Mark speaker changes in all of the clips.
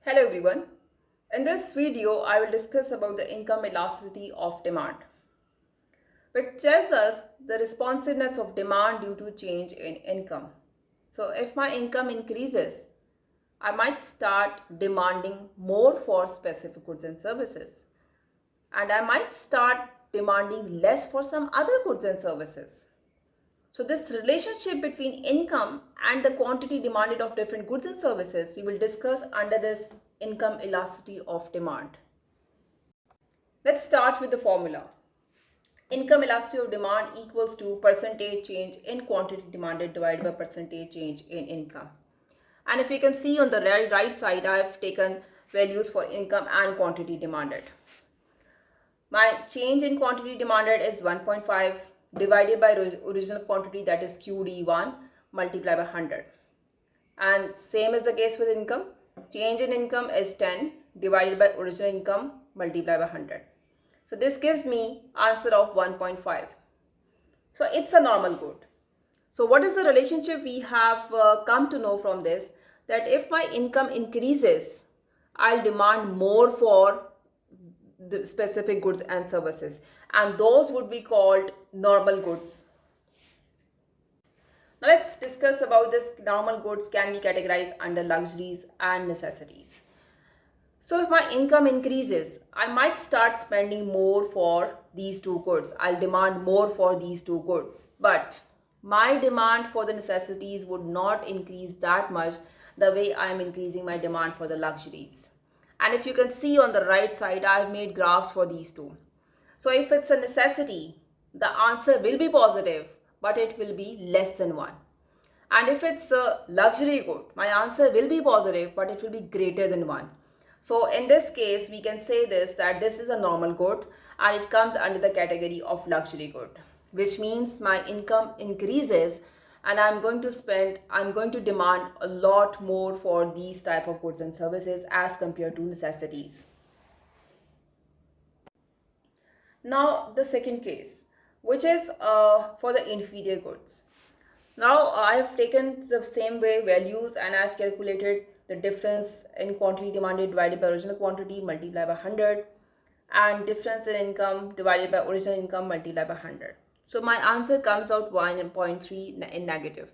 Speaker 1: Hello everyone. In this video, I will discuss about the income elasticity of demand, which tells us the responsiveness of demand due to change in income. So if my income increases, I might start demanding more for specific goods and services. And I might start demanding less for some other goods and services. So this relationship between income and the quantity demanded of different goods and services we will discuss under this income elasticity of demand. Let's start with the formula. Income elasticity of demand equals to percentage change in quantity demanded divided by percentage change in income. And if you can see on the right side, I have taken values for income and quantity demanded. My change in quantity demanded is 1.5 divided by original quantity, that is QD1, multiplied by 100. And same is the case with income. Change in income is 10 divided by original income multiplied by 100. So this gives me answer of 1.5. So it's a normal good. So what is the relationship we have come to know from this? That if my income increases, I'll demand more for the specific goods and services, and those would be called normal goods. Now let's discuss about this normal goods can be categorized under luxuries and necessities. So if my income increases, I might start spending more for these two goods. I'll demand more for these two goods. But my demand for the necessities would not increase that much the way I am increasing my demand for the luxuries. And if you can see on the right side, I've made graphs for these two. So if it's a necessity, the answer will be positive, but it will be less than 1. And if it's a luxury good, my answer will be positive, but it will be greater than 1. So in this case, we can say that this is a normal good and it comes under the category of luxury good, which means my income increases and I'm going to demand a lot more for these type of goods and services as compared to necessities. Now the second case, which is for the inferior goods. Now I have taken the same way values and I have calculated the difference in quantity demanded divided by original quantity multiplied by 100 and difference in income divided by original income multiplied by 100. So my answer comes out 1.3 in negative.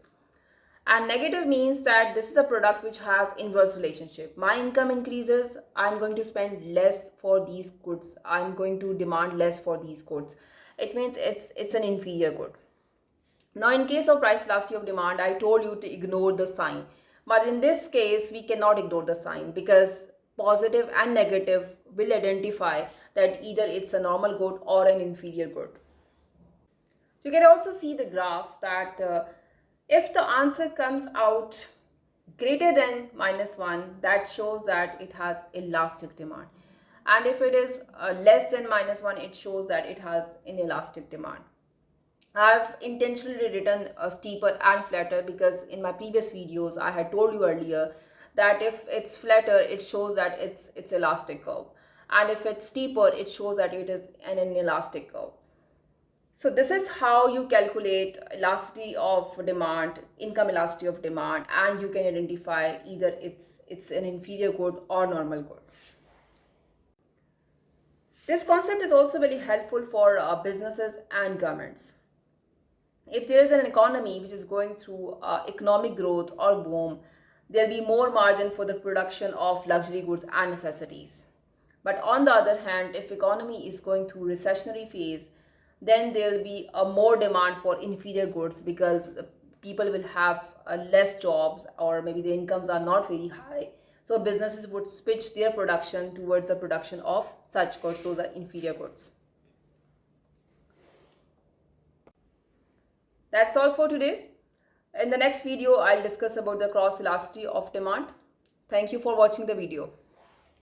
Speaker 1: And negative means that this is a product which has inverse relationship. My income increases, I'm going to spend less for these goods. I'm going to demand less for these goods. It means it's an inferior good. Now in case of price elasticity of demand, I told you to ignore the sign. But in this case, we cannot ignore the sign because positive and negative will identify that either it's a normal good or an inferior good. You can also see the graph that if the answer comes out greater than -1, that shows that it has elastic demand. And if it is less than -1, it shows that it has inelastic demand. I've intentionally written a steeper and flatter because in my previous videos I had told you earlier that if it's flatter, it shows that it's elastic curve, and if it's steeper, it shows that it is an inelastic curve. So this is how you calculate elasticity of demand, income elasticity of demand, and you can identify either it's an inferior good or normal good. This concept is also very helpful for businesses and governments. If there is an economy which is going through economic growth or boom, there will be more margin for the production of luxury goods and necessities. But on the other hand, if economy is going through recessionary phase, then there will be a more demand for inferior goods because people will have less jobs, or maybe the incomes are not very high. So businesses would switch their production towards the production of such goods. Those are inferior goods. That's all for today. In the next video, I'll discuss about the cross elasticity of demand. Thank you for watching the video.